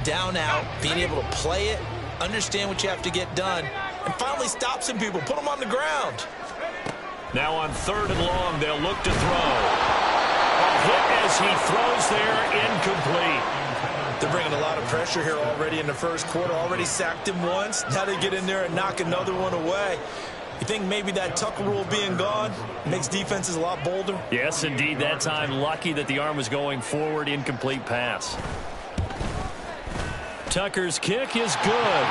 Down out, being able to play it, understand what you have to get done, and finally stop some people, put them on the ground. Now on 3rd and long, they'll look to throw. A hit as he throws there, incomplete. They're bringing a lot of pressure here already in the first quarter. Already sacked him once. Now they get in there and knock another one away. You think maybe that Tucker rule being gone makes defenses a lot bolder? Yes, indeed. That time, lucky that the arm was going forward. Incomplete pass. Tucker's kick is good.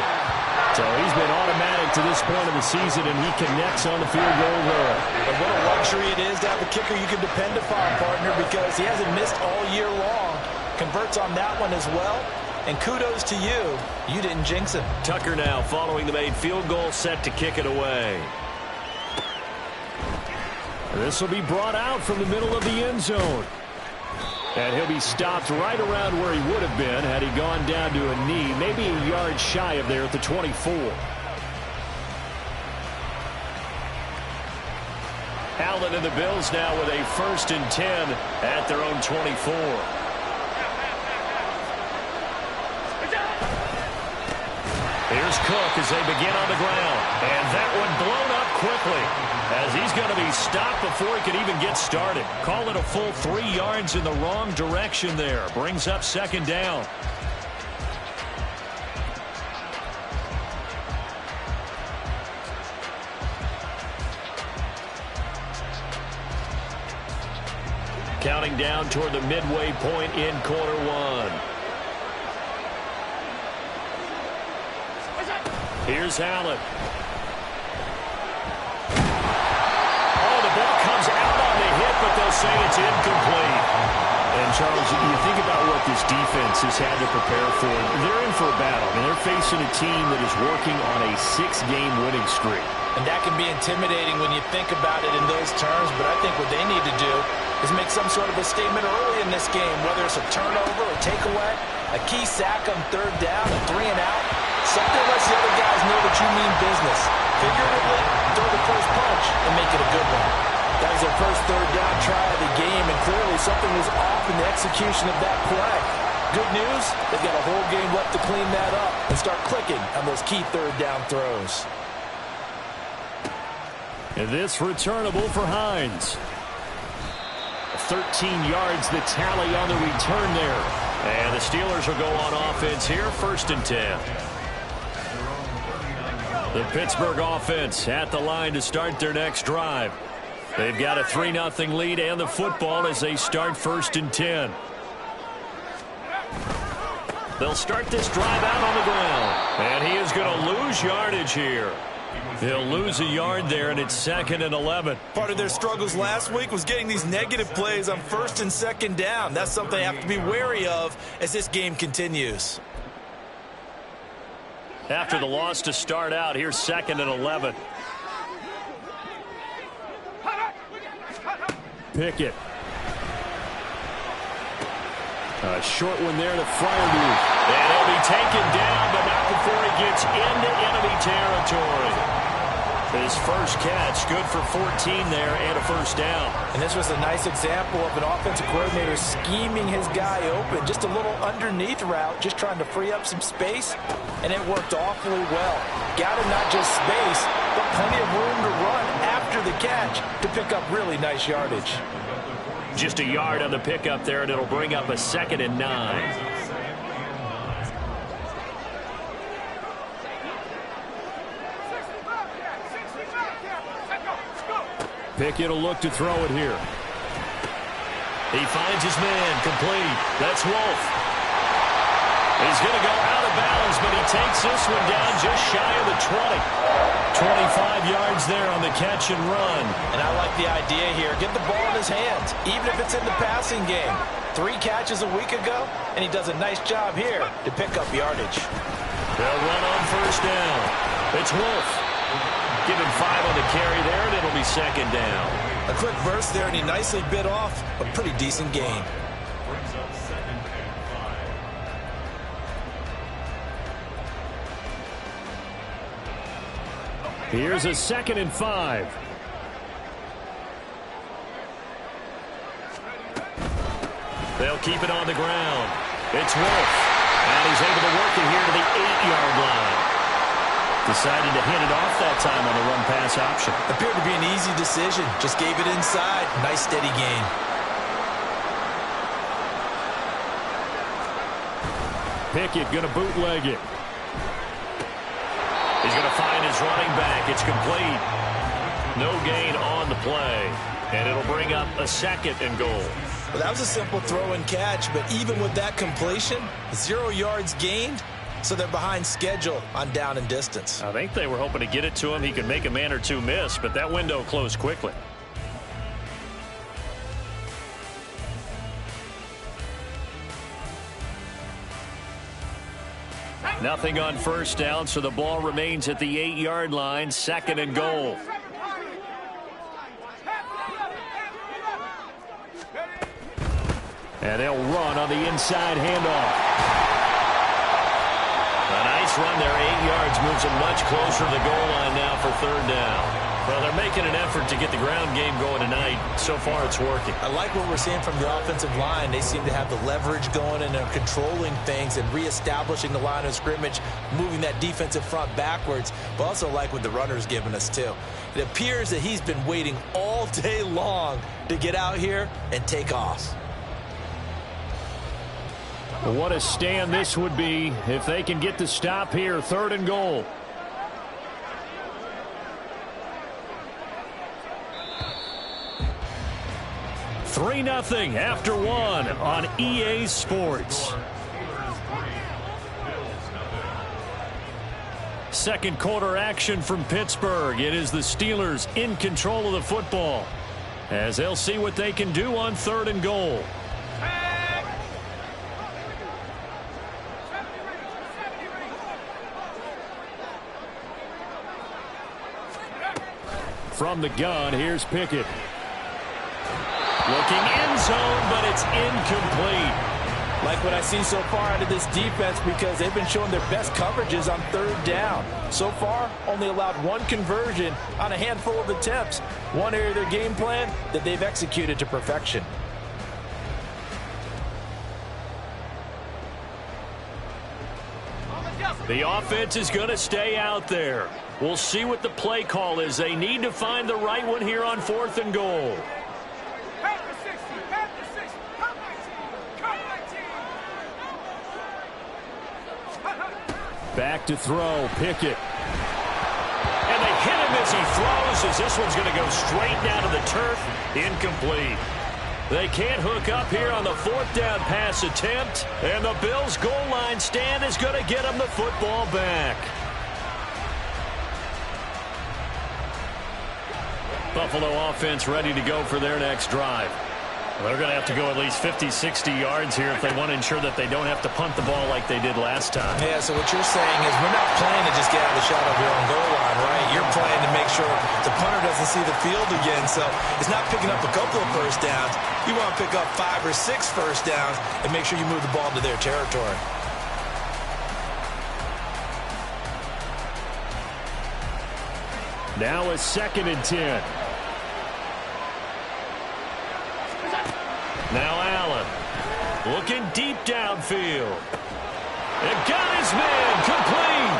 So he's been automatic to this point of the season, and he connects on the field goal there. And what a luxury it is to have a kicker you can depend upon, partner, because he hasn't missed all year long. Converts on that one as well. And kudos to you. You didn't jinx him. Tucker now following the made field goal, set to kick it away. This will be brought out from the middle of the end zone. And he'll be stopped right around where he would have been had he gone down to a knee, maybe a yard shy of there at the 24. Allen and the Bills now with a 1st and 10 at their own 24. Here's Cook as they begin on the ground. And that one blown up quickly as he's going to be stopped before he could even get started. Call it a full 3 yards in the wrong direction there. Brings up 2nd down. Counting down toward the midway point in quarter 1. Here's Allen. Oh, the ball comes out on the hit, but they'll say it's incomplete. And, Charles, you think about what this defense has had to prepare for. They're in for a battle. I mean, they're facing a team that is working on a 6-game winning streak. And that can be intimidating when you think about it in those terms, but I think what they need to do is make some sort of a statement early in this game, whether it's a turnover, a takeaway, a key sack on 3rd down, a 3 and out. Something lets the other guys know that you mean business. Figuratively, throw the first punch and make it a good one. That was their first 3rd down try of the game, and clearly something was off in the execution of that play. Good news, they've got a whole game left to clean that up and start clicking on those key 3rd down throws. And this returnable for Hines. 13 yards the tally on the return there. And the Steelers will go on offense here, 1st and 10. The Pittsburgh offense at the line to start their next drive. They've got a 3-0 lead and the football as they start 1st and 10. They'll start this drive out on the ground. And he is going to lose yardage here. He'll lose a yard there, and it's 2nd and 11. Part of their struggles last week was getting these negative plays on 1st and 2nd down. That's something they have to be wary of as this game continues. After the loss to start out, here's 2nd and 11. Pickett. A short one there to Freiermuth. And he'll be taken down, but not before he gets into enemy territory. His first catch, good for 14 there and a 1st down. And this was a nice example of an offensive coordinator scheming his guy open. Just a little underneath route, just trying to free up some space, and it worked awfully well. Got him not just space, but plenty of room to run after the catch to pick up really nice yardage. Just a yard on the pickup there, and it'll bring up a 2nd and 9. Pickett will look to throw it here. He finds his man, complete. That's Wolf. He's going to go out of bounds, but he takes this one down just shy of the 20. 25 yards there on the catch and run. And I like the idea here. Get the ball in his hands, even if it's in the passing game. 3 catches a week ago, and he does a nice job here to pick up yardage. They'll run on 1st down. It's Wolf. Give him 5 on the carry there, and it'll be 2nd down. A quick burst there, and he nicely bit off a pretty decent gain. Here's a 2nd and 5. They'll keep it on the ground. It's Wolf. And he's able to work it here to the 8-yard line. Decided to hand it off that time on the run-pass option. Appeared to be an easy decision. Just gave it inside. Nice, steady gain. Pickett going to bootleg it. He's going to find his running back. It's complete. No gain on the play. And it'll bring up a 2nd and goal. Well, that was a simple throw and catch, but even with that completion, 0 yards gained, so they're behind schedule on down and distance. I think they were hoping to get it to him. He could make a man or two miss, but that window closed quickly. Nothing on first down, so the ball remains at the 8-yard line, 2nd and goal. And they'll run on the inside handoff. A nice run there, 8 yards, moves them much closer to the goal line now for 3rd down. Well, they're making an effort to get the ground game going tonight. So far, it's working. I like what we're seeing from the offensive line. They seem to have the leverage going and are controlling things and reestablishing the line of scrimmage, moving that defensive front backwards. But also like what the runner's giving us, too. It appears that he's been waiting all day long to get out here and take off. What a stand this would be if they can get the stop here. 3rd and goal. Three 0 after 1 on EA Sports. Second quarter action from Pittsburgh. It is the Steelers in control of the football as they'll see what they can do on 3rd and goal. From the gun, here's Pickett. Looking end zone, but it's incomplete. Like what I see so far out of this defense because they've been showing their best coverages on 3rd down. So far, only allowed 1 conversion on a handful of attempts. One area of their game plan that they've executed to perfection. The offense is going to stay out there. We'll see what the play call is. They need to find the right one here on 4th and goal. Back to throw, Pickett. And they hit him as he throws, as this one's going to go straight down to the turf. Incomplete. They can't hook up here on the 4th down pass attempt. And the Bills' goal line stand is going to get them the football back. Buffalo offense ready to go for their next drive. They're going to have to go at least 50, 60 yards here if they want to ensure that they don't have to punt the ball like they did last time. Yeah, so what you're saying is we're not playing to just get out of the shot of your own goal line, right? You're playing to make sure the punter doesn't see the field again. So it's not picking up a couple of first downs. You want to pick up 5 or 6 first downs and make sure you move the ball into their territory. Now a 2nd and 10. Now Allen, looking deep downfield. And got his man, complete.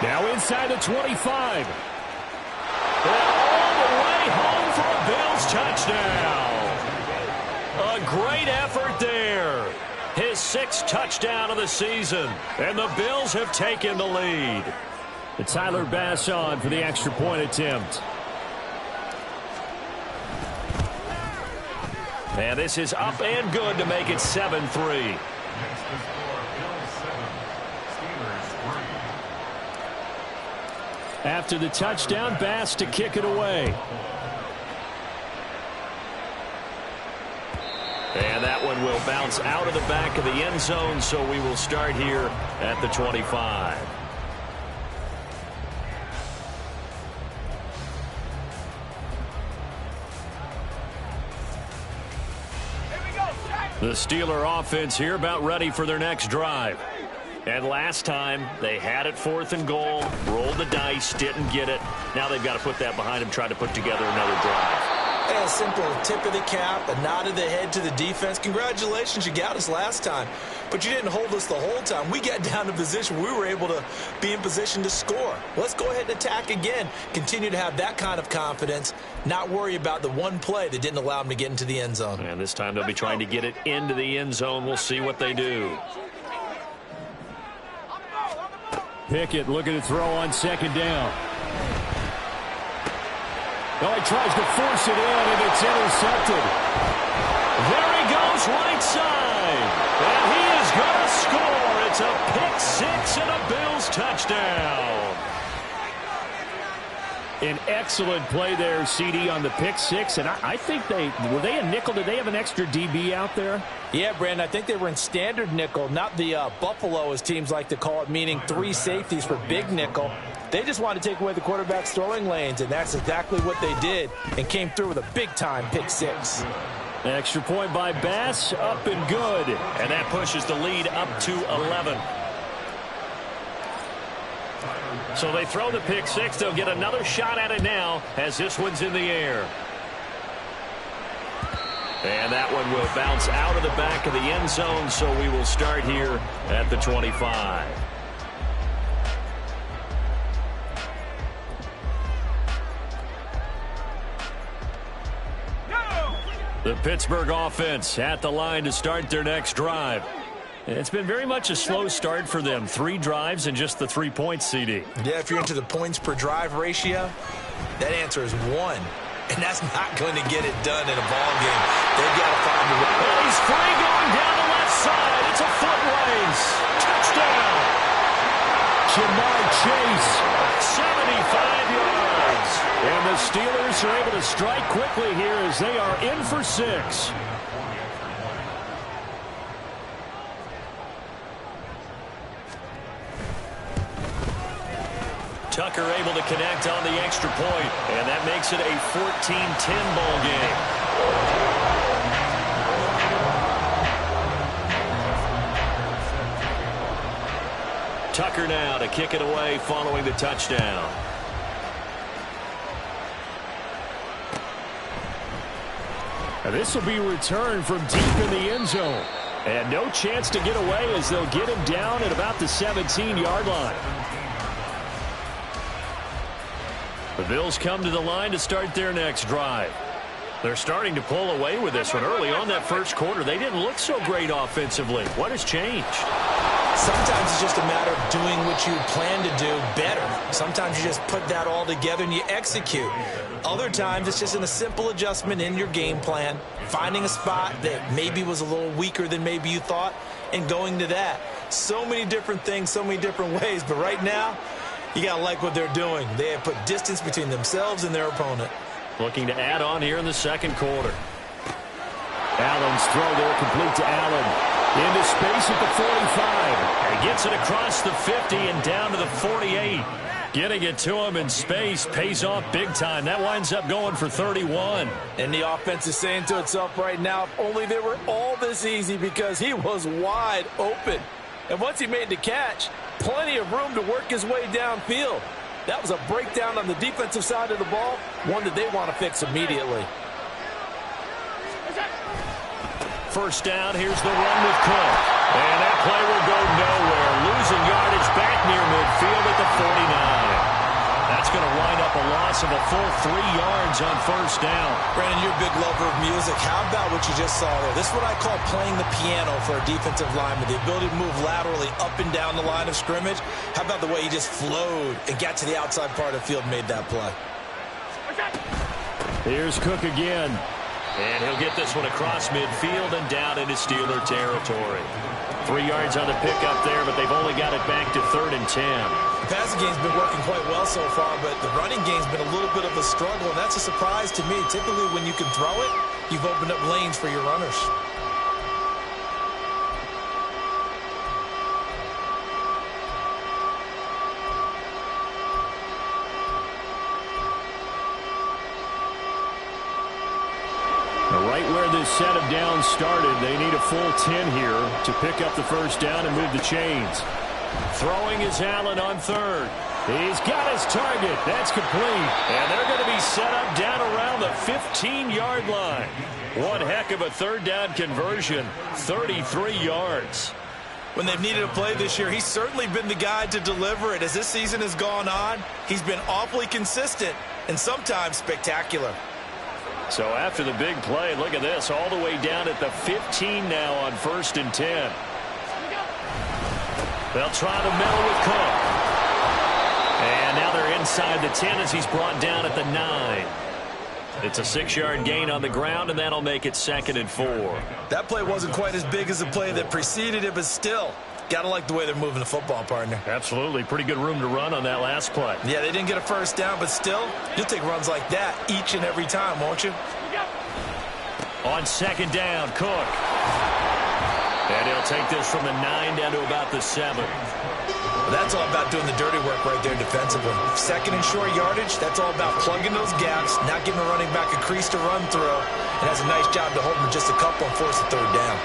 Now inside the 25. And all the way home for a Bills touchdown. A great effort there. His 6th touchdown of the season. And the Bills have taken the lead. And Tyler Bass on for the extra point attempt. And this is up and good to make it 7-3. After the touchdown, Bass to kick it away. And that one will bounce out of the back of the end zone, so we will start here at the 25. The Steeler offense here about ready for their next drive. And last time, they had it 4th and goal, rolled the dice, didn't get it. Now they've got to put that behind them, try to put together another drive. And a simple tip of the cap, a nod of the head to the defense. Congratulations, you got us last time. But you didn't hold us the whole time. We got down to position. We were able to be in position to score. Let's go ahead and attack again. Continue to have that kind of confidence. Not worry about the one play that didn't allow them to get into the end zone. And this time they'll be trying to get it into the end zone. We'll see what they do. Pickett looking to throw on second down. Oh, he tries to force it in, and it's intercepted. There he goes, right side. And he is going to score. It's a pick six and a Bills touchdown. An excellent play there, CD, on the pick six. And I think were they a nickel? Did they have an extra DB out there? Yeah, Brandon, I think they were in standard nickel, not the Buffalo, as teams like to call it, meaning 3 safeties for big nickel. They just wanted to take away the quarterback's throwing lanes, and that's exactly what they did, and came through with a big-time pick six. Extra point by Bass, up and good. And that pushes the lead up to 11. So they throw the pick six. They'll get another shot at it now as this one's in the air. And that one will bounce out of the back of the end zone, so we will start here at the 25. The Pittsburgh offense at the line to start their next drive. It's been very much a slow start for them. 3 drives and just the 3 points, CD. Yeah, if you're into the points per drive ratio, that answer is 1. And that's not going to get it done in a ball game. They've got to find the way. Oh, he's free going down the left side. It's a foot race. Touchdown. Jamar Chase. 75 yards. And the Steelers are able to strike quickly here as they are in for 6. Tucker able to connect on the extra point, and that makes it a 14-10 ball game. Tucker now to kick it away following the touchdown. And this will be returned from deep in the end zone. And no chance to get away as they'll get him down at about the 17-yard line. The Bills come to the line to start their next drive. They're starting to pull away with this one. Early on that first quarter, they didn't look so great offensively. What has changed? Sometimes it's just a matter of doing what you plan to do better. Sometimes you just put that all together and you execute. Other times it's just a simple adjustment in your game plan, finding a spot that maybe was a little weaker than maybe you thought, and going to that. So many different things, so many different ways, but right now, you got to like what they're doing. They have put distance between themselves and their opponent. Looking to add on here in the second quarter. Allen's throw there complete to Allen. Into space at the 45. And he gets it across the 50 and down to the 48. Getting it to him in space pays off big time. That winds up going for 31. And the offense is saying to itself right now, if only they were all this easy, because he was wide open. And once he made the catch, plenty of room to work his way downfield. That was a breakdown on the defensive side of the ball, one that they want to fix immediately. First down, here's the run with Cook. And that play will go nowhere. Losing yardage back near midfield at the 49. That's going to wind up a loss of a full 3 yards on first down. Brandon, you're a big lover of music. How about what you just saw there? This is what I call playing the piano for a defensive lineman. The ability to move laterally up and down the line of scrimmage. How about the way he just flowed and got to the outside part of the field and made that play? Here's Cook again. And he'll get this one across midfield and down into Steeler territory. 3 yards on the pickup there, but they've only got it back to 3rd and 10. The passing game's been working quite well so far, but the running game's been a little bit of a struggle, and that's a surprise to me. Typically, when you can throw it, you've opened up lanes for your runners. Right where this set of downs started, they need a full 10 here to pick up the first down and move the chains. Throwing is Allen on 3rd. He's got his target. That's complete. And they're going to be set up down around the 15-yard line. One heck of a third down conversion, 33 yards. When they've needed a play this year, he's certainly been the guy to deliver it. As this season has gone on, he's been awfully consistent and sometimes spectacular. So after the big play, look at this, all the way down at the 15 now on 1st and 10. They'll try to meddle with Cook. And now they're inside the 10 as he's brought down at the 9. It's a 6-yard gain on the ground, and that'll make it 2nd and 4. That play wasn't quite as big as the play that preceded it, but still, got to like the way they're moving the football, partner. Absolutely. Pretty good room to run on that last play. Yeah, they didn't get a first down, but still, you'll take runs like that each and every time, won't you? On 2nd down, Cook. And he'll take this from the 9 down to about the 7. That's all about doing the dirty work right there defensively. 2nd and short yardage, that's all about plugging those gaps, not giving a running back a crease to run through, and has a nice job to hold him just a couple and force a 3rd down.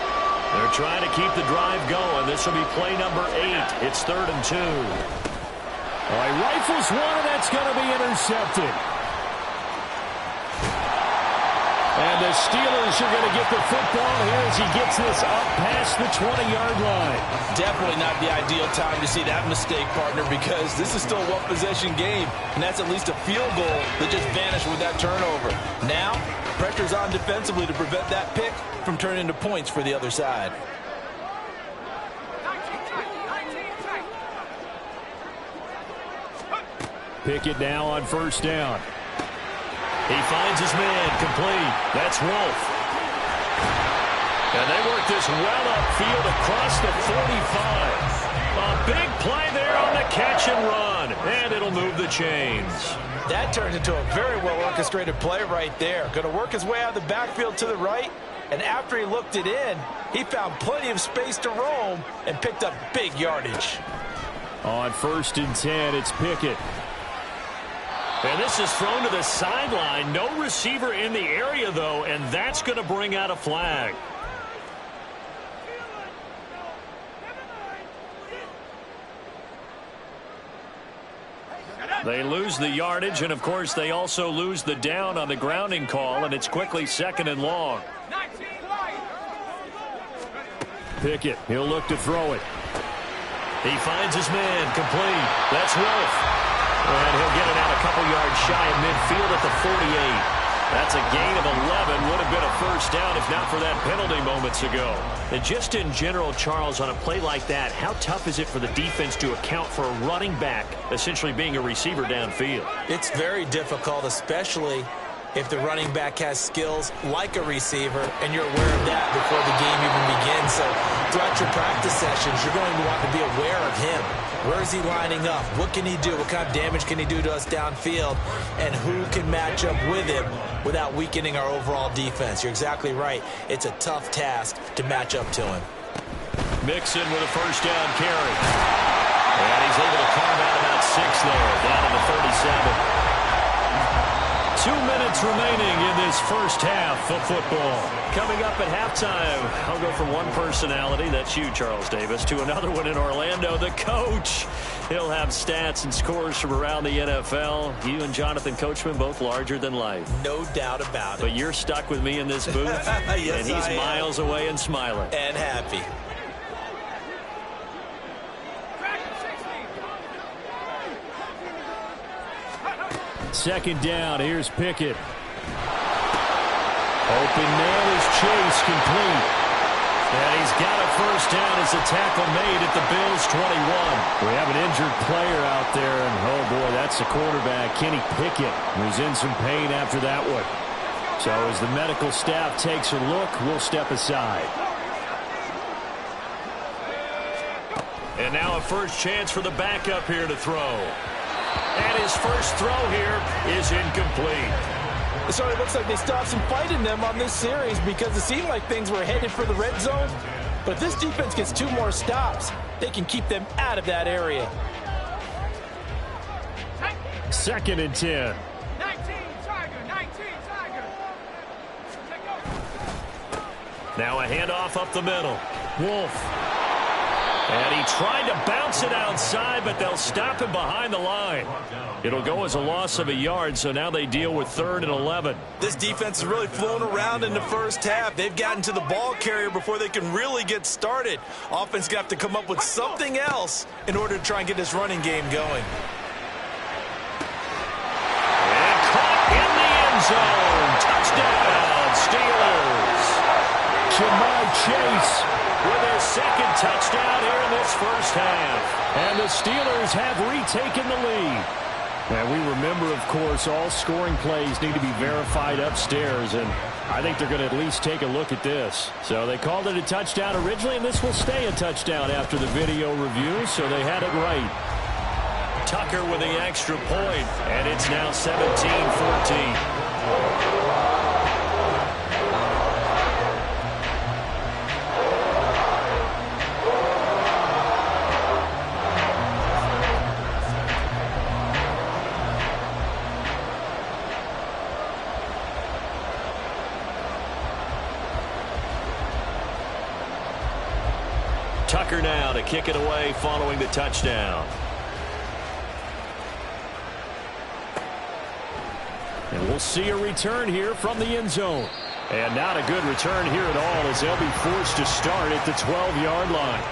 They're trying to keep the drive going. This will be play number 8. It's 3rd and 2. All right, rifles one, and that's going to be intercepted. And the Steelers are going to get the football here as he gets this up past the 20-yard line. Definitely not the ideal time to see that mistake, partner, because this is still a one-possession game, and that's at least a field goal that just vanished with that turnover. Now, pressure's on defensively to prevent that pick from turning into points for the other side. Pickett now on 1st down. He finds his man, complete. That's Wolf. And they work this well upfield across the 45. A big play there on the catch and run. And it'll move the chains. That turned into a very well-orchestrated play right there. Going to work his way out of the backfield to the right. And after he looked it in, he found plenty of space to roam and picked up big yardage. On 1st and 10, it's Pickett. And this is thrown to the sideline. No receiver in the area, though, and that's going to bring out a flag. They lose the yardage, and, of course, they also lose the down on the grounding call, and it's quickly 2nd and long. Pickett, he'll look to throw it. He finds his man, complete. That's Wolf. And he'll get it out a couple yards shy of midfield at the 48. That's a gain of 11. Would have been a first down if not for that penalty moments ago. And just in general, Charles, on a play like that, how tough is it for the defense to account for a running back essentially being a receiver downfield? It's very difficult, especially if the running back has skills like a receiver and you're aware of that before the game even begins. So throughout your practice sessions, you're going to want to be aware of him. Where is he lining up? What can he do? What kind of damage can he do to us downfield? And who can match up with him without weakening our overall defense? You're exactly right. It's a tough task to match up to him. Mixon with a first down carry. And he's able to carve out about 6 there, down to the 37. 2 minutes remaining in this first half of football. Coming up at halftime, I'll go from one personality, that's you, Charles Davis, to another one in Orlando, the coach. He'll have stats and scores from around the NFL. You and Jonathan Coachman, both larger than life. No doubt about it. But you're stuck with me in this booth, yes, and he's miles away and smiling. And happy. Second down, here's Pickett. Open man is Chase, complete. And he's got a first down as the tackle made at the Bills' 21. We have an injured player out there, and oh boy, that's the quarterback, Kenny Pickett, who's in some pain after that one. So as the medical staff takes a look, we'll step aside. And now a first chance for the backup here to throw. And his first throw here is incomplete. So it looks like they stopped some fight in them on this series because it seemed like things were headed for the red zone. But if this defense gets 2 more stops, they can keep them out of that area. 2nd and 10. 19, Tiger. Now a handoff up the middle. Wolf. And he tried to bounce it outside, but they'll stop him behind the line. It'll go as a loss of a yard, so now they deal with 3rd and 11. This defense has really flown around in the first half. They've gotten to the ball carrier before they can really get started. Offense got to come up with something else in order to try and get this running game going. And caught in the end zone. Touchdown, Steelers. Jamar Chase with their 2nd touchdown here in this first half. And the Steelers have retaken the lead. And we remember, of course, all scoring plays need to be verified upstairs, and I think they're going to at least take a look at this. So they called it a touchdown originally, and this will stay a touchdown after the video review, so they had it right. Tucker with the extra point, and it's now 17-14. Tucker now to kick it away following the touchdown. And we'll see a return here from the end zone. And not a good return here at all, as they'll be forced to start at the 12-yard line.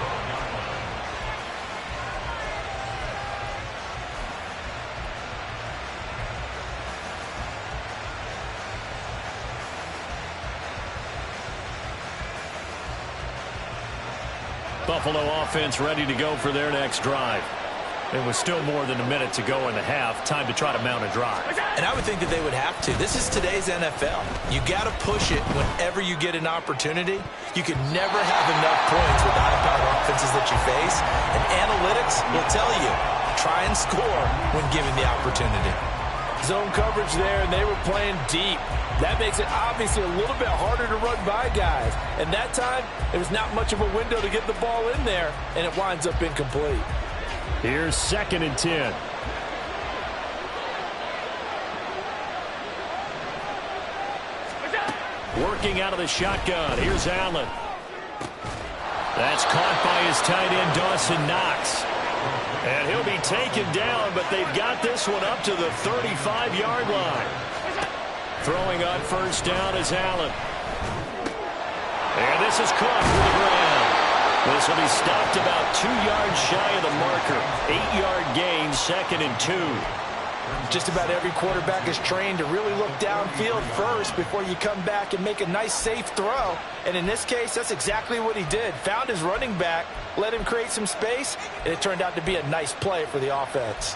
Buffalo offense ready to go for their next drive. It was still more than a minute to go in the half. Time to try to mount a drive. And I would think that they would have to. This is today's NFL. You got to push it whenever you get an opportunity. You can never have enough points with the high-powered offenses that you face. And analytics will tell you, try and score when given the opportunity. Zone coverage there, and they were playing deep. That makes it obviously a little bit harder to run by guys. And that time, there was not much of a window to get the ball in there, and it winds up incomplete. Here's 2nd and 10. Working out of the shotgun. Here's Allen. That's caught by his tight end, Dawson Knox. And he'll be taken down, but they've got this one up to the 35-yard line. Throwing on first down is Allen. And this is caught for the ground. This will be stopped about 2 yards shy of the marker. 8-yard gain, 2nd and 2. Just about every quarterback is trained to really look downfield first before you come back and make a nice, safe throw. And in this case, that's exactly what he did. Found his running back, let him create some space, and it turned out to be a nice play for the offense.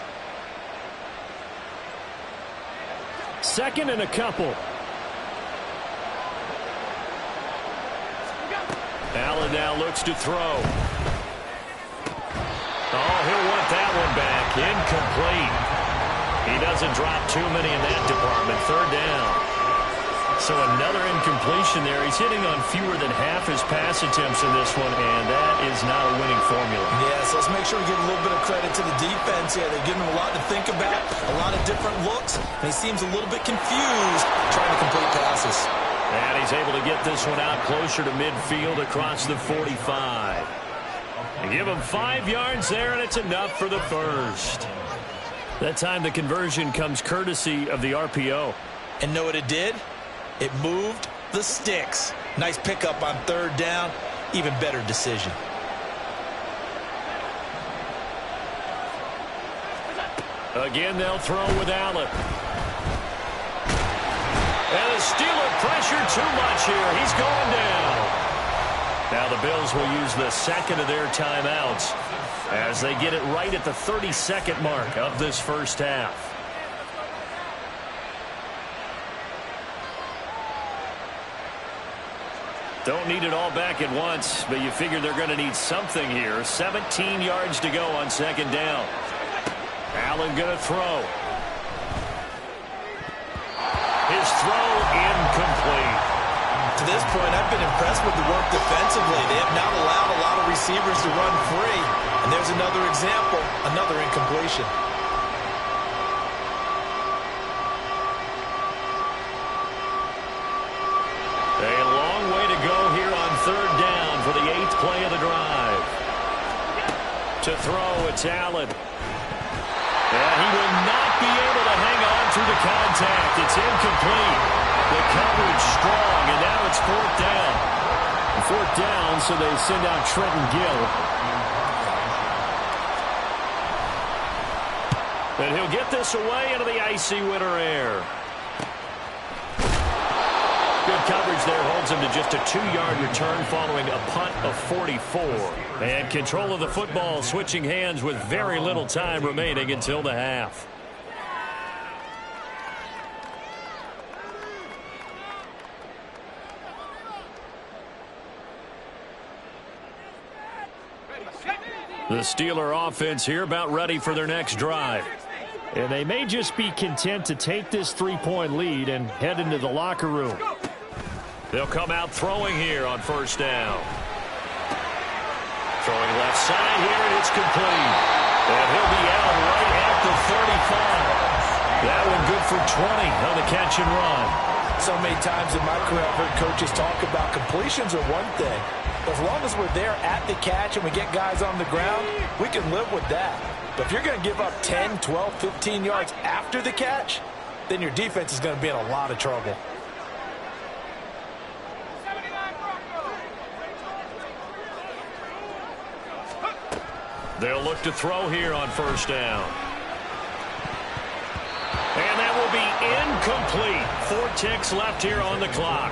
2nd and a couple. Allen now looks to throw. Oh, he'll want that one back. Incomplete. He doesn't drop too many in that department. 3rd down. So another incompletion there. He's hitting on fewer than half his pass attempts in this one, and that is not a winning formula. Yeah, so let's make sure we give a little bit of credit to the defense here. They're giving him a lot to think about, a lot of different looks, and he seems a little bit confused trying to complete passes. And he's able to get this one out closer to midfield across the 45. And give him 5 yards there, and it's enough for the first. That time the conversion comes courtesy of the RPO. And know what it did? It moved the sticks. Nice pickup on 3rd down. Even better decision. Again, they'll throw with Allen. And the Steeler pressure too much here. He's going down. Now the Bills will use the 2nd of their timeouts as they get it right at the 32nd mark of this first half. Don't need it all back at once, but you figure they're going to need something here. 17 yards to go on 2nd down. Allen going to throw. His throw incomplete. To this point, I've been impressed with the work defensively. They have not allowed a lot of receivers to run free. And there's another example, another incompletion. A long way to go here on 3rd down for the 8th play of the drive. To throw, it's Allen. And he will not be able to hang on through the contact. It's incomplete. The coverage strong, and now it's fourth down. Fourth down, so they send out Trenton Gill. And he'll get this away into the icy winter air. Good coverage there holds him to just a 2-yard return following a punt of 44. And control of the football switching hands with very little time remaining until the half. The Steeler offense here about ready for their next drive. And they may just be content to take this 3-point lead and head into the locker room. They'll come out throwing here on first down. Throwing left side here, and it's complete. And he'll be out right at the 35. That one good for 20 on the catch and run. So many times in my career, I've heard coaches talk about completions are one thing. As long as we're there at the catch and we get guys on the ground, we can live with that. But if you're going to give up 10, 12, 15 yards after the catch, then your defense is going to be in a lot of trouble. They'll look to throw here on first down. And that will be incomplete. 4 ticks left here on the clock.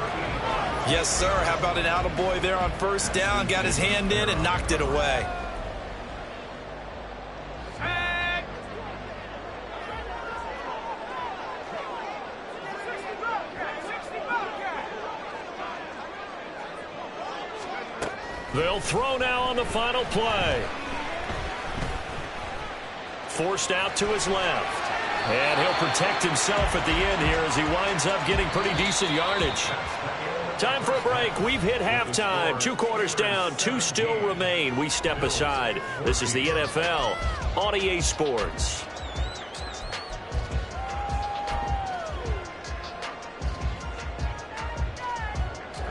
Yes, sir. How about an attaboy there on first down? Got his hand in and knocked it away. They'll throw now on the final play. Forced out to his left. And he'll protect himself at the end here as he winds up getting pretty decent yardage. Time for a break. We've hit halftime. 2 quarters down. 2 still remain. We step aside. This is the NFL on EA Sports.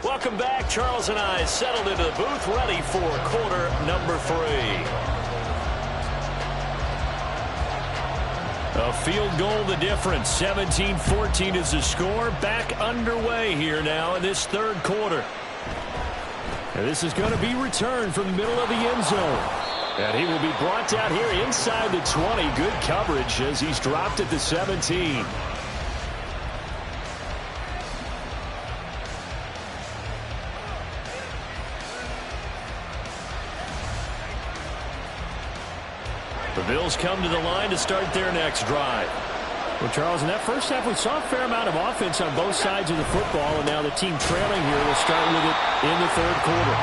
Welcome back. Charles and I settled into the booth, ready for quarter number 3. A field goal the difference. 17-14 is the score. Back underway here now in this third quarter. And this is going to be returned from the middle of the end zone. And he will be brought down here inside the 20. Good coverage as he's dropped at the 17. The Bills come to the line to start their next drive. Well, Charles, in that first half, we saw a fair amount of offense on both sides of the football, and now the team trailing here will start with it in the third quarter.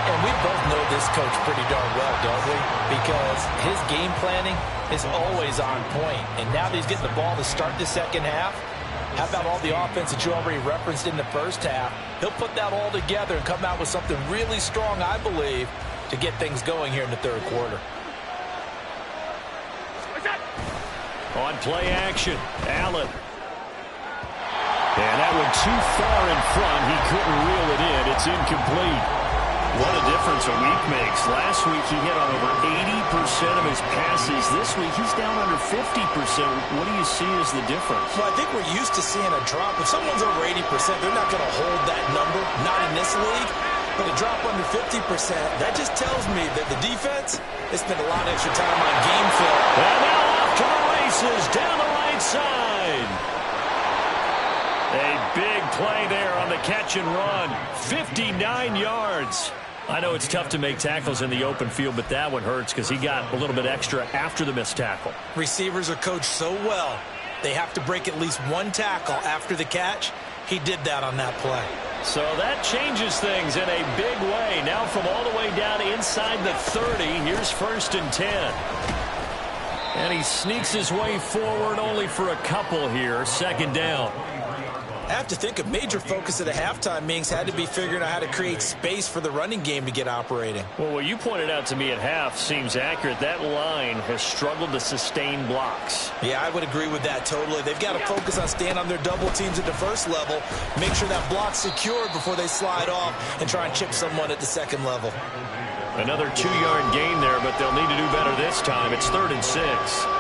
And we both know this coach pretty darn well, don't we? Because his game planning is always on point. And now that he's getting the ball to start the second half, how about all the offense that you already referenced in the first half? He'll put that all together and come out with something really strong, I believe, to get things going here in the third quarter. On play action, Allen. And that one too far in front. He couldn't reel it in. It's incomplete. What a difference a week makes. Last week he hit on over 80% of his passes. This week he's down under 50%. What do you see as the difference? Well, I think we're used to seeing a drop. If someone's over 80%, they're not going to hold that number. Not in this league. But a drop under 50%, that just tells me that the defense has spent a lot of extra time on game film. And now off to the races down the right side. A big play there on the catch and run. 59 yards. I know it's tough to make tackles in the open field, but that one hurts because he got a little bit extra after the missed tackle. Receivers are coached so well. They have to break at least one tackle after the catch. He did that on that play. So that changes things in a big way. Now from all the way down inside the 30, here's 1st and 10. And he sneaks his way forward only for a couple here. 2nd down. I have to think a major focus of the halftime meetings had to be figuring out how to create space for the running game to get operating. Well, what you pointed out to me at half seems accurate. That line has struggled to sustain blocks. Yeah, I would agree with that totally. They've got to focus on staying on their double teams at the first level, make sure that block's secured before they slide off and try and chip someone at the second level. Another 2-yard gain there, but they'll need to do better this time. It's 3rd and 6.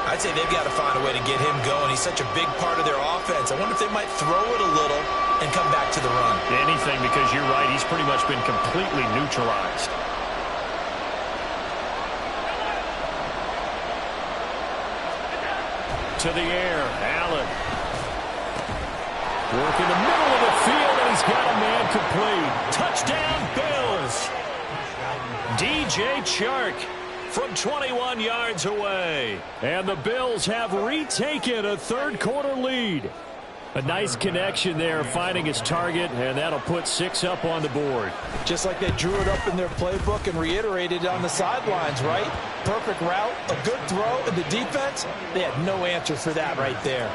I'd say they've got to find a way to get him going. He's such a big part of their offense. I wonder if they might throw it a little and come back to the run. Anything, because you're right. He's pretty much been completely neutralized. To the air, Allen. Work in the middle of the field, and he's got a man complete. Touchdown, Bills. DJ Chark from 21 yards away. And the Bills have retaken a third-quarter lead. A nice connection there, finding his target, and that'll put 6 up on the board. Just like they drew it up in their playbook and reiterated it on the sidelines, right? Perfect route, a good throw, and the defense, they had no answer for that right there.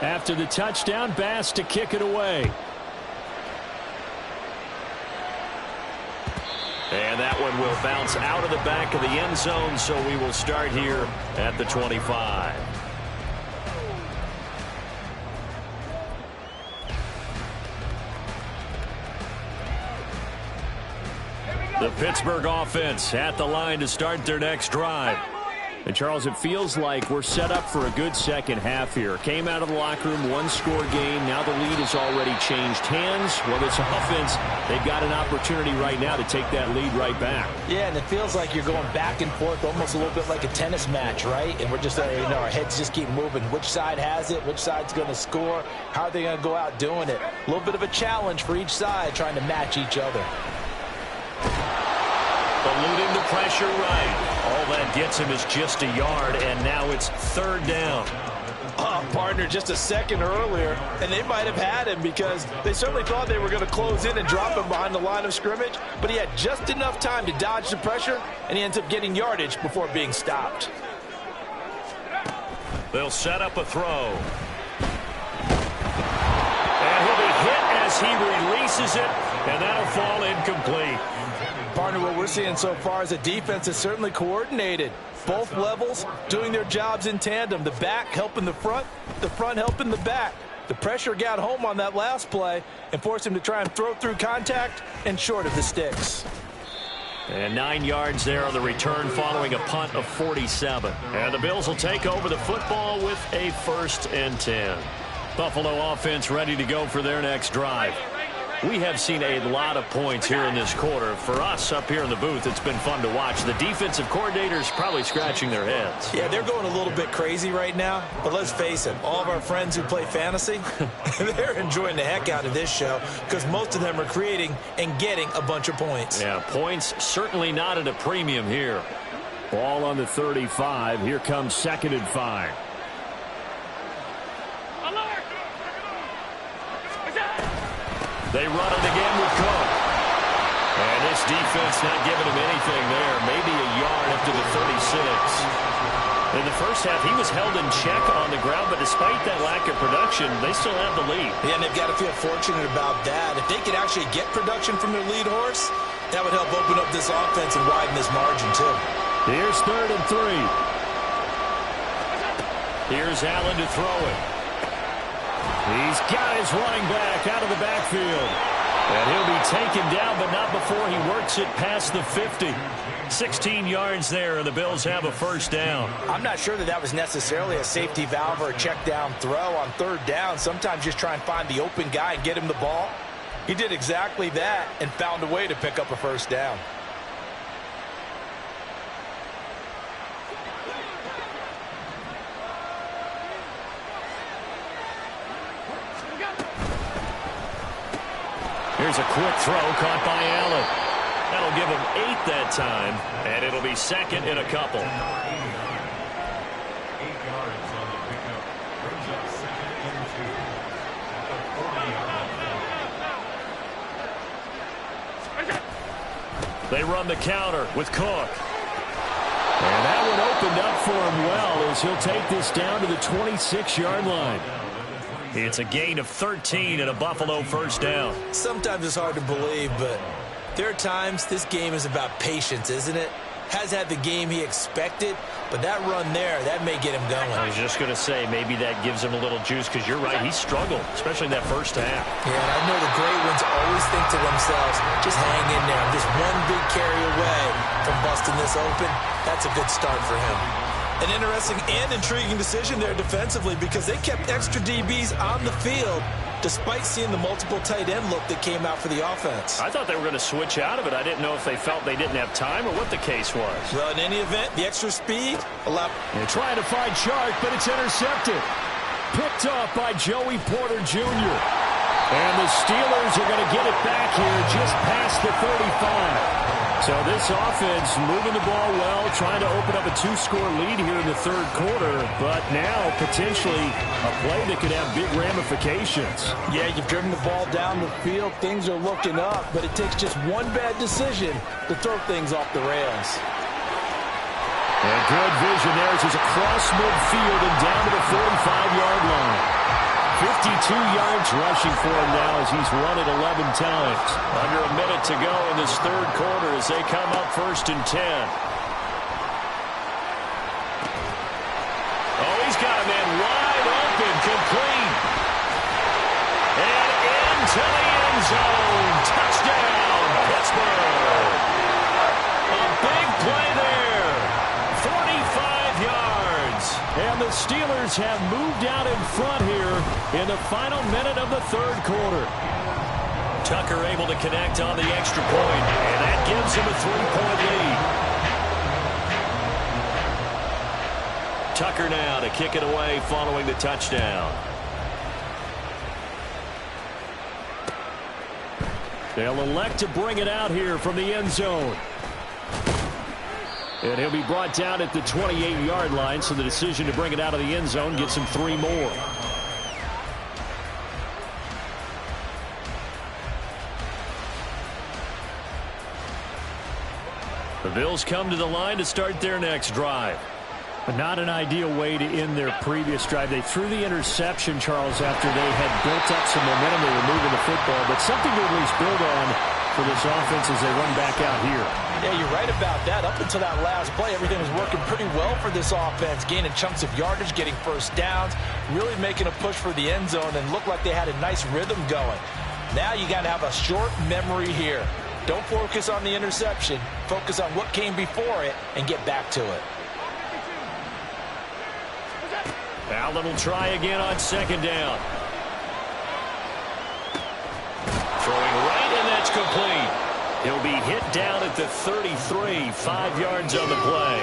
After the touchdown, Bass to kick it away. And that one will bounce out of the back of the end zone, so we will start here at the 25. The Pittsburgh offense at the line to start their next drive. And, Charles, it feels like we're set up for a good second half here. Came out of the locker room, one-score game. Now the lead has already changed hands. Well, this offense, they've got an opportunity right now to take that lead right back. Yeah, and it feels like you're going back and forth, almost a little bit like a tennis match, right? And we're just, our heads just keep moving. Which side has it? Which side's going to score? How are they going to go out doing it? A little bit of a challenge for each side, trying to match each other. Eluding the pressure right. All that gets him is just a yard, and now it's 3rd down. Oh, partner, just a second earlier, and they might have had him because they certainly thought they were going to close in and drop him behind the line of scrimmage, but he had just enough time to dodge the pressure, and he ends up getting yardage before being stopped. They'll set up a throw. And he'll be hit as he releases it, and that'll fall incomplete. Partner, what we're seeing so far is a defense that's certainly coordinated. Both levels doing their jobs in tandem. The back helping the front helping the back. The pressure got home on that last play and forced him to try and throw through contact and short of the sticks. And 9 yards there on the return following a punt of 47. And the Bills will take over the football with a 1st and 10. Buffalo offense ready to go for their next drive. We have seen a lot of points here in this quarter. For us up here in the booth, it's been fun to watch. The defensive coordinators probably scratching their heads. Yeah, they're going a little bit crazy right now. But let's face it, all of our friends who play fantasy, they're enjoying the heck out of this show because most of them are creating and getting a bunch of points. Yeah, points certainly not at a premium here. Ball on the 35. Here comes 2nd and 5. They run it again with Cook. And this defense not giving him anything there. Maybe a yard up to the 36. In the first half, he was held in check on the ground, but despite that lack of production, they still have the lead. Yeah, and they've got to feel fortunate about that. If they could actually get production from their lead horse, that would help open up this offense and widen this margin, too. Here's 3rd and 3. Here's Allen to throw it. He's got his running back out of the backfield. And he'll be taken down, but not before he works it past the 50. 16 yards there, and the Bills have a 1st down. I'm not sure that was necessarily a safety valve or a check down throw on 3rd down. Sometimes just try and find the open guy and get him the ball. He did exactly that and found a way to pick up a 1st down. Here's a quick throw caught by Allen. That'll give him 8 that time, and it'll be 2nd and a couple. They run the counter with Cook. And that one opened up for him well as he'll take this down to the 26-yard line. It's a gain of 13 and a Buffalo 1st down. Sometimes it's hard to believe, but there are times this game is about patience, isn't it? has had the game he expected, but that run there, that may get him going. I was just going to say, maybe that gives him a little juice, because you're right, he struggled, especially in that first half. Yeah, and I know the great ones always think to themselves, just hang in there. I'm just one big carry away from busting this open. That's a good start for him. An interesting and intriguing decision there defensively, because they kept extra DBs on the field despite seeing the multiple tight end look that came out for the offense. I thought they were going to switch out of it. I didn't know if they felt they didn't have time or what the case was. Well, in any event, the extra speed allowed... They're trying to find Chark, but it's intercepted. Picked off by Joey Porter Jr. And the Steelers are going to get it back here just past the 35. So this offense moving the ball well, trying to open up a 2-score lead here in the third quarter, but now potentially a play that could have big ramifications. Yeah, you've driven the ball down the field. Things are looking up, but it takes just one bad decision to throw things off the rails. And good vision there as he's across midfield and down to the 45-yard line. 52 yards rushing for him now as he's run it 11 times. Under a minute to go in this third quarter as they come up 1st and 10. Oh, he's got a man wide open, complete. And into the end zone. Touchdown, Pittsburgh. A big play there. 45 yards. And the Steelers have moved out in front here in the final minute of the third quarter. Tucker able to connect on the extra point, and that gives him a 3-point lead. Tucker now to kick it away following the touchdown. They'll elect to bring it out here from the end zone. And he'll be brought down at the 28-yard line, so the decision to bring it out of the end zone gets him 3 more. The Bills come to the line to start their next drive. But not an ideal way to end their previous drive. They threw the interception, Charles, after they had built up some momentum. They were moving the football, but something to at least build on for this offense as they run back out here. Yeah, you're right about that. Up until that last play, everything was working pretty well for this offense, gaining chunks of yardage, getting first downs, really making a push for the end zone, and looked like they had a nice rhythm going. Now you got to have a short memory here. Don't focus on the interception. Focus on what came before it and get back to it. Allen will try again on 2nd down. Throwing right, and that's complete. He'll be hit down at the 33, 5 yards on the play.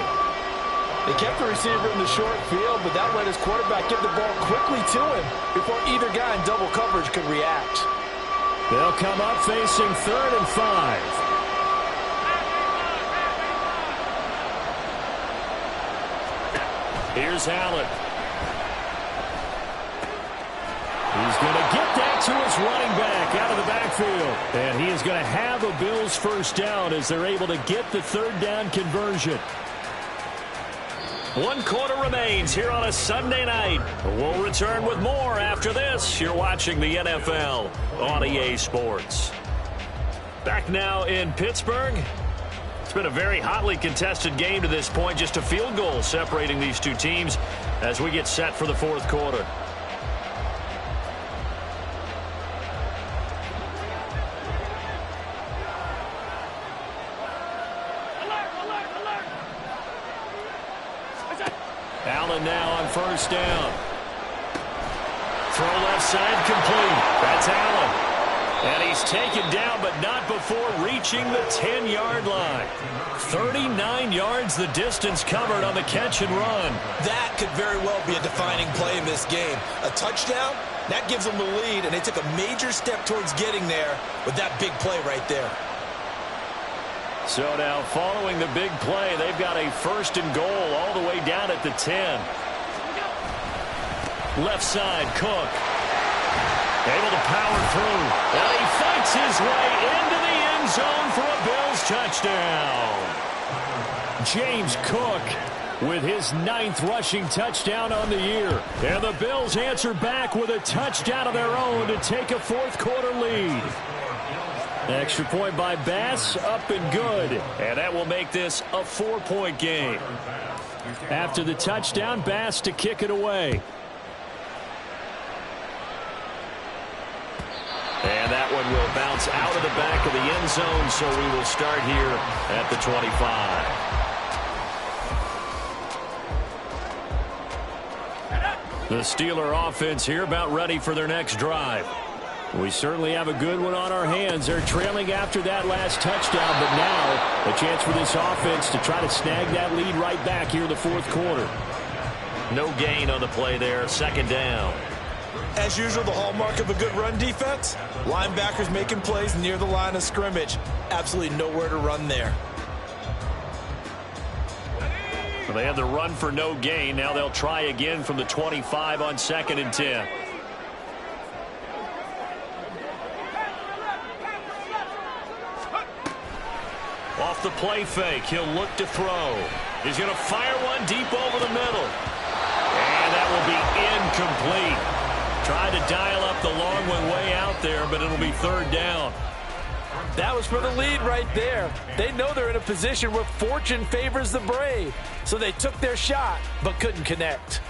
They kept the receiver in the short field, but that let his quarterback get the ball quickly to him before either guy in double coverage could react. They'll come up facing 3rd and 5. Here's Allen. He's going to get that to his running back out of the backfield. And he is going to have a Bills first down as they're able to get the 3rd down conversion. 1 quarter remains here on a Sunday night. We'll return with more after this. You're watching the NFL on EA Sports. Back now in Pittsburgh. It's been a very hotly contested game to this point. Just a field goal separating these two teams as we get set for the 4th quarter. Allen now on 1st down. Throw left side complete. That's Allen. And he's taken down, but not before reaching the 10-yard line. 39 yards the distance covered on the catch and run. That could very well be a defining play in this game. A touchdown, that gives them the lead, and they took a major step towards getting there with that big play right there. So now following the big play, they've got a 1st and goal all the way down at the 10. Left side, Cook. Able to power through. And he fights his way into the end zone for a Bills touchdown. James Cook with his 9th rushing touchdown on the year. And the Bills answer back with a touchdown of their own to take a 4th quarter lead. Extra point by Bass, up and good. And that will make this a 4-point game. After the touchdown, Bass to kick it away. And that one will bounce out of the back of the end zone, so we will start here at the 25. The Steeler offense here about ready for their next drive. We certainly have a good one on our hands. They're trailing after that last touchdown, but now a chance for this offense to try to snag that lead right back here in the fourth quarter. No gain on the play there, second down. As usual, the hallmark of a good run defense, linebackers making plays near the line of scrimmage. Absolutely nowhere to run there. Well, they had the run for no gain. Now they'll try again from the 25 on 2nd and 10. Off the play fake, he'll look to throw. He's going to fire one deep over the middle. And that will be incomplete. Tried to dial up the long one way out there, but it'll be third down. That was for the lead right there. They know they're in a position where fortune favors the brave. So they took their shot, but couldn't connect.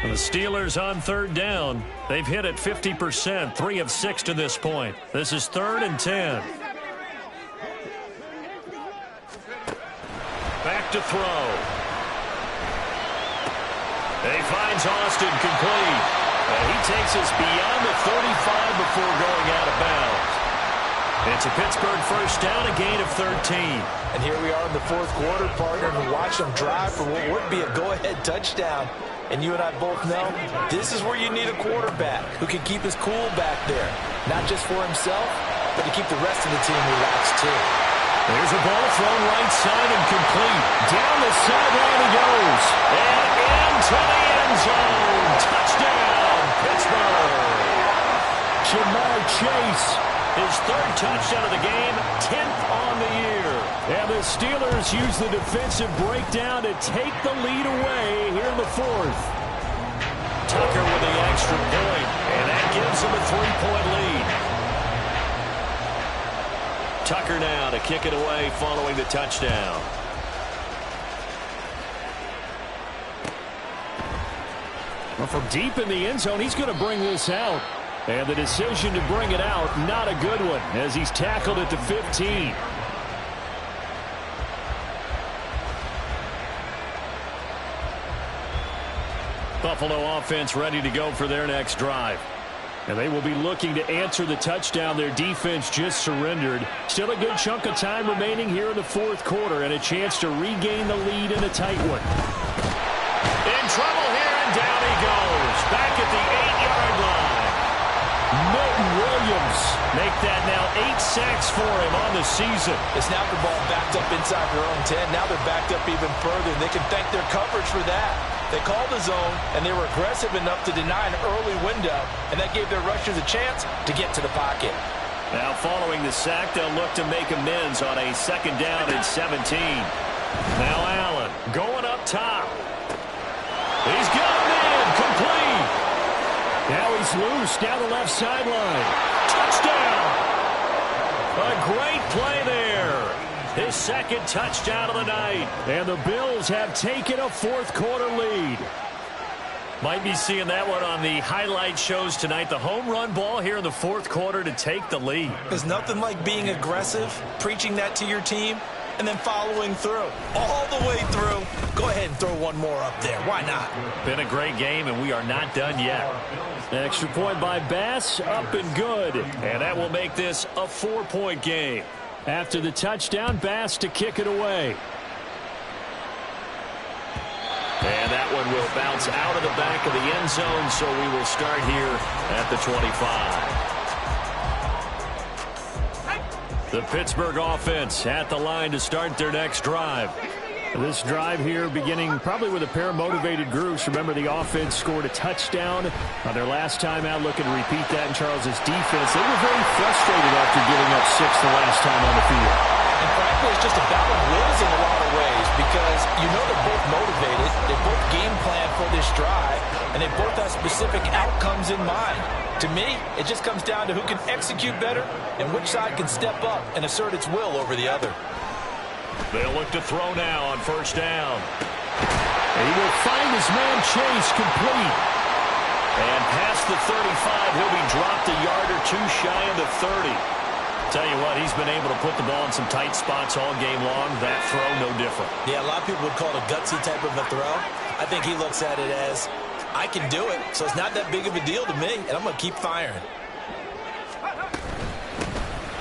The Steelers on third down. They've hit it 50%, 3 of 6 to this point. This is 3rd and 10. Back to throw. He finds Austin complete. And he takes us beyond the 35 before going out of bounds. It's a Pittsburgh first down, a gain of 13. And here we are in the fourth quarter, partner, and watch them drive for what would be a go-ahead touchdown. And you and I both know this is where you need a quarterback who can keep his cool back there. Not just for himself, but to keep the rest of the team relaxed too. There's a ball thrown right side and complete. Down the sideline he goes. And into the end zone. Touchdown, Pittsburgh. Jamar Chase. His 3rd touchdown of the game, 10th on the year. And the Steelers use the defensive breakdown to take the lead away here in the fourth. Tucker with the extra point, and that gives him a 3-point lead. Tucker now to kick it away following the touchdown. Well, from deep in the end zone, he's going to bring this out. And the decision to bring it out, not a good one, as he's tackled at the 15. Buffalo offense ready to go for their next drive. And they will be looking to answer the touchdown their defense just surrendered. Still a good chunk of time remaining here in the fourth quarter and a chance to regain the lead in a tight one. In trouble here, and down he goes. Back at the 8-yard line. Milton Williams. Make that now 8 sacks for him on the season. They snapped the ball backed up inside their own 10. Now they're backed up even further, and they can thank their coverage for that. They called the zone, and they were aggressive enough to deny an early window, and that gave their rushers a chance to get to the pocket. Now following the sack, they'll look to make amends on a 2nd down and 17. Now Allen going up top. He's got him in, complete. Now he's loose down the left sideline. Touchdown. A great play there. His 2nd touchdown of the night. And the Bills have taken a fourth quarter lead. Might be seeing that one on the highlight shows tonight. The home run ball here in the fourth quarter to take the lead. There's nothing like being aggressive, preaching that to your team, and then following through. All the way through. Go ahead and throw one more up there. Why not? Been a great game, and we are not done yet. Extra point by Bass, up and good. And that will make this a 4-point game. After the touchdown, Bass to kick it away. And that one will bounce out of the back of the end zone, so we will start here at the 25. The Pittsburgh offense at the line to start their next drive. This drive here beginning probably with a pair of motivated groups. Remember, the offense scored a touchdown on their last time out, looking to repeat that in Charles's defense. They were very frustrated after giving up 6 the last time on the field. And frankly, it's just a battle of wills in a lot of ways because you know they're both motivated, they both game plan for this drive, and they both have specific outcomes in mind. To me, it just comes down to who can execute better and which side can step up and assert its will over the other. They'll look to throw now on first down. And he will find his man Chase complete. And past the 35, he'll be dropped a yard or two shy of the 30. Tell you what, he's been able to put the ball in some tight spots all game long. That throw, no different. Yeah, a lot of people would call it a gutsy type of a throw. I think he looks at it as, I can do it, so it's not that big of a deal to me, and I'm going to keep firing.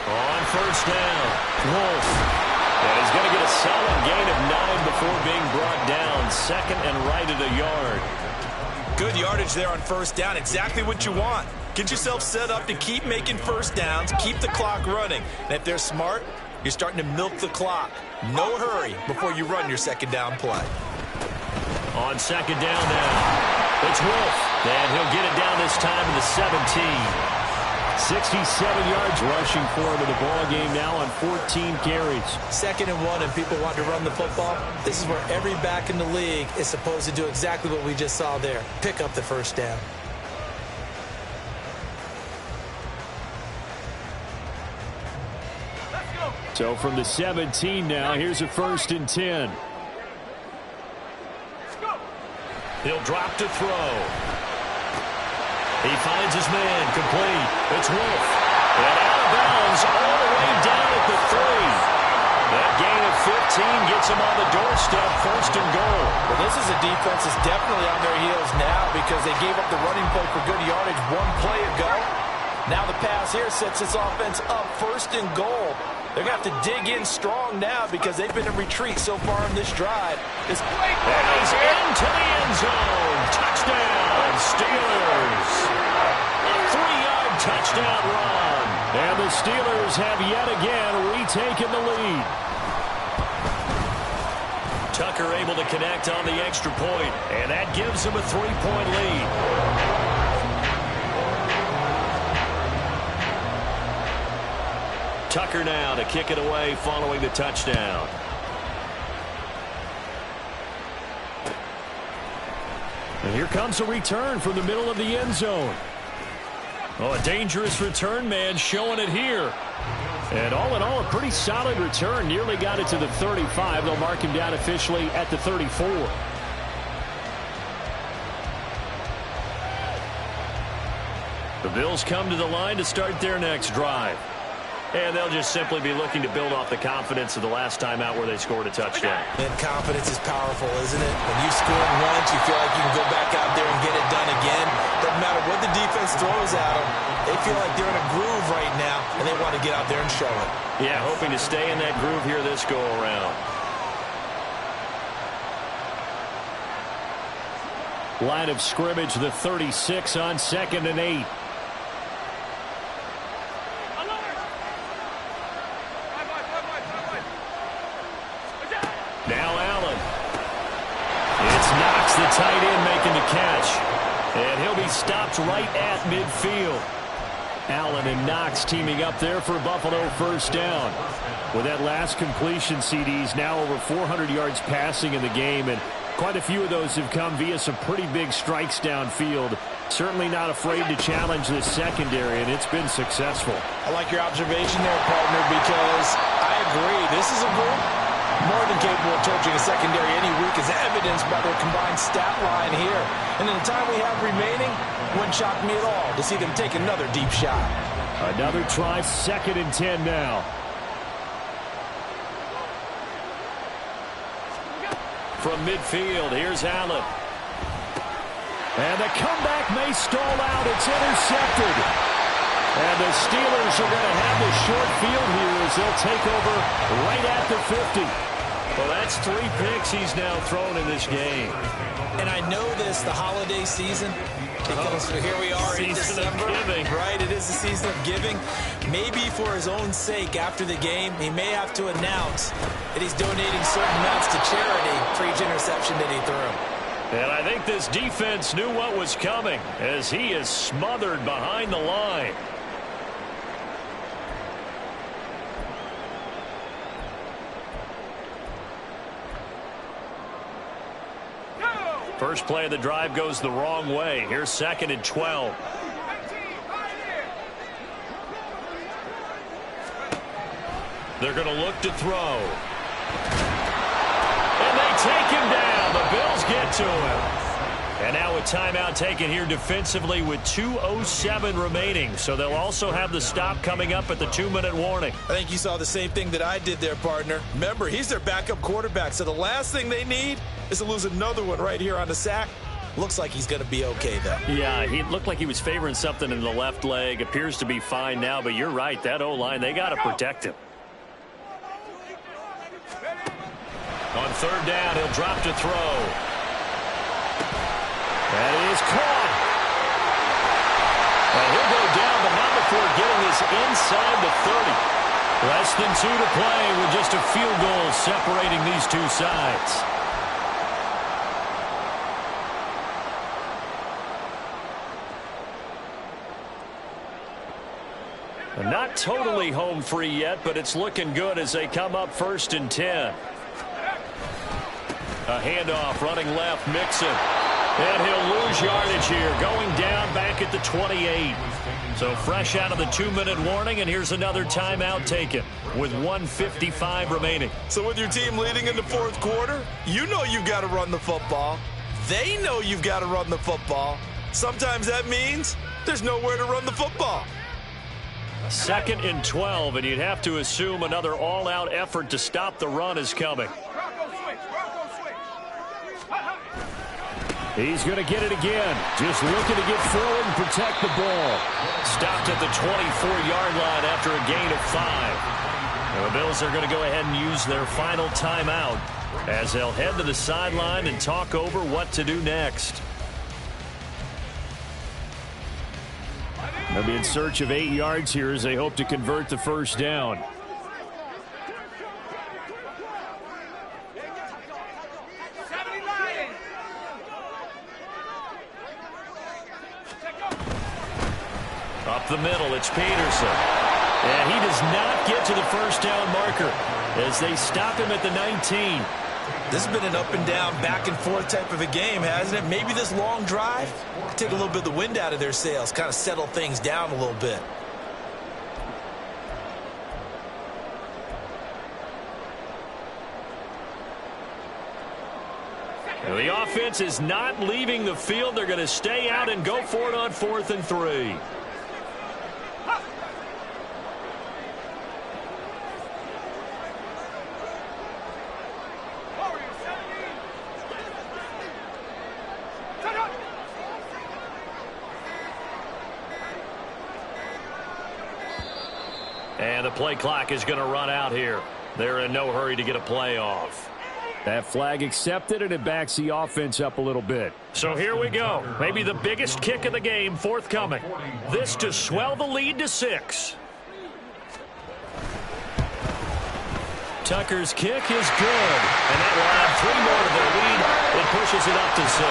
On first down, Wolf. And he's going to get a solid gain of 9 before being brought down. Second and right at a yard. Good yardage there on first down. Exactly what you want. Get yourself set up to keep making first downs, keep the clock running. And if they're smart, you're starting to milk the clock. No hurry before you run your second down play. On second down now, it's Wolf. And he'll get it down this time to the 17. 67 yards rushing for him in the ball game now on 14 carries. 2nd and 1, and people want to run the football. This is where every back in the league is supposed to do exactly what we just saw there. Pick up the first down. So from the 17 now, here's a 1st and 10. He'll drop to throw. He finds his man complete. It's Wolf. And out of bounds all the way down at the 3. That gain of 15 gets him on the doorstep, 1st and goal. Well, this is a defense that's definitely on their heels now because they gave up the running play for good yardage one play ago. Now the pass here sets this offense up 1st and goal. They're going to have to dig in strong now because they've been in retreat so far in this drive. And he's into the end zone. Touchdown, Steelers. A 3-yard touchdown run. And the Steelers have yet again retaken the lead. Tucker able to connect on the extra point, and that gives him a 3-point lead. Tucker now to kick it away following the touchdown. And here comes a return from the middle of the end zone. Oh, a dangerous return man showing it here. And all in all, a pretty solid return. Nearly got it to the 35. They'll mark him down officially at the 34. The Bills come to the line to start their next drive. And they'll just simply be looking to build off the confidence of the last time out where they scored a touchdown. And confidence is powerful, isn't it? When you score once, you feel like you can go back out there and get it done again. Doesn't matter what the defense throws at them. They feel like they're in a groove right now, and they want to get out there and show it. Yeah, hoping to stay in that groove here this go-around. Line of scrimmage, the 36 on 2nd and 8. Now Allen. It's Knox, the tight end, making the catch. And he'll be stopped right at midfield. Allen and Knox teaming up there for Buffalo first down. With that last completion, CDs now over 400 yards passing in the game, and quite a few of those have come via some pretty big strikes downfield. Certainly not afraid to challenge the secondary, and it's been successful. I like your observation there, partner, because I agree. This is a group more than capable of torching a secondary any week, as evidenced by their combined stat line here. And in the time we have remaining, wouldn't shock me at all to see them take another deep shot. Another try, 2nd and 10 now. From midfield, here's Allen. And the comeback may stall out. It's intercepted. And the Steelers are going to have the short field here as they'll take over right at the 50. Well, that's 3 picks he's now thrown in this game. And I know this, the holiday season, because here we are in December, right? It is the season of giving. Maybe for his own sake, after the game, he may have to announce that he's donating certain amounts to charity for each interception that he threw. And I think this defense knew what was coming as he is smothered behind the line. First play of the drive goes the wrong way. Here's 2nd and 12. They're going to look to throw. And they take him down. The Bills get to him. And now a timeout taken here defensively with 2:07 remaining. So they'll also have the stop coming up at the 2-minute warning. I think you saw the same thing that I did there, partner. Remember, he's their backup quarterback, so the last thing they need is to lose another one right here on the sack. Looks like he's going to be okay, though. Yeah, he looked like he was favoring something in the left leg. Appears to be fine now, but you're right. That O-line, they got to protect him. On third down, he'll drop to throw. That is caught. And he'll go down, but not before getting this inside the 30. Less than 2 to play with just a field goal separating these two sides. Not totally home free yet, but it's looking good as they come up 1st and 10. A handoff running left, Mixon. And he'll lose yardage here, going down back at the 28. So fresh out of the 2-minute warning, and here's another timeout taken with 1:55 remaining. So with your team leading in the 4th quarter, you know you've got to run the football. They know you've got to run the football. Sometimes that means there's nowhere to run the football. 2nd and 12, and you'd have to assume another all-out effort to stop the run is coming. He's going to get it again. Just looking to get forward and protect the ball. Stopped at the 24-yard line after a gain of 5. And the Bills are going to go ahead and use their final timeout as they'll head to the sideline and talk over what to do next. They'll be in search of 8 yards here as they hope to convert the first down. Up the middle, it's Peterson. And he does not get to the first down marker as they stop him at the 19. This has been an up and down, back and forth type of a game, hasn't it? Maybe this long drive could take a little bit of the wind out of their sails, kind of settle things down a little bit. The offense is not leaving the field. They're going to stay out and go for it on 4th and 3. And the play clock is going to run out here. They're in no hurry to get a play off. That flag accepted, and it backs the offense up a little bit. So here we go. Maybe the biggest kick of the game forthcoming. This to swell the lead to 6. Tucker's kick is good. And that will add 3 more to their lead. It pushes it up to 6.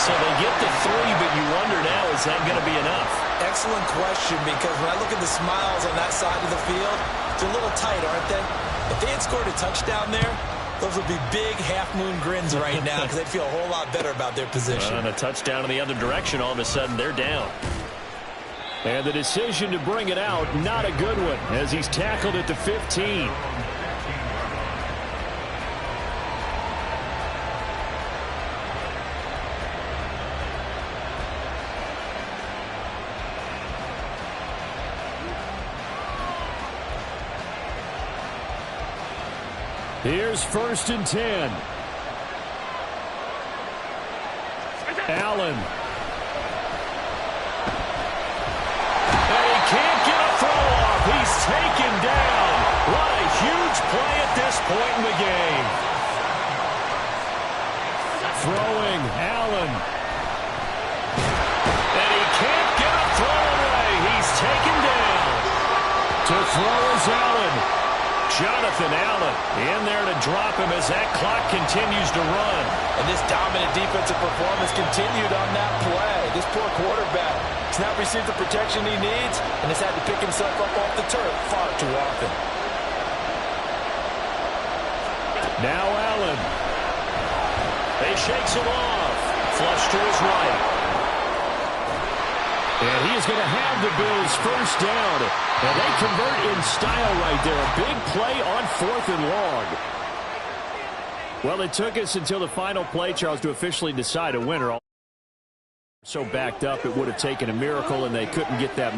So they get to 3, but you wonder now, is that going to be enough? Excellent question, because when I look at the smiles on that side of the field, they're a little tight, aren't they? If they had scored a touchdown there, those would be big half-moon grins right now because they'd feel a whole lot better about their position. And a touchdown in the other direction, all of a sudden they're down. And the decision to bring it out, not a good one, as he's tackled at the 15. Here's 1st and 10. Allen. And he can't get a throw off. He's taken down. What a huge play at this point in the game. Throwing, Allen. And he can't get a throw away. He's taken down. To throw is Allen. Jonathan Allen in there to drop him as that clock continues to run. And this dominant defensive performance continued on that play. This poor quarterback has not received the protection he needs and has had to pick himself up off the turf far too often. Now Allen. He shakes him off. Flush to his right. And he is going to have the Bills first down. And they convert in style right there. A big play on 4th and long. Well, it took us until the final play, Charles, to officially decide a winner. So backed up, it would have taken a miracle, and they couldn't get that miracle.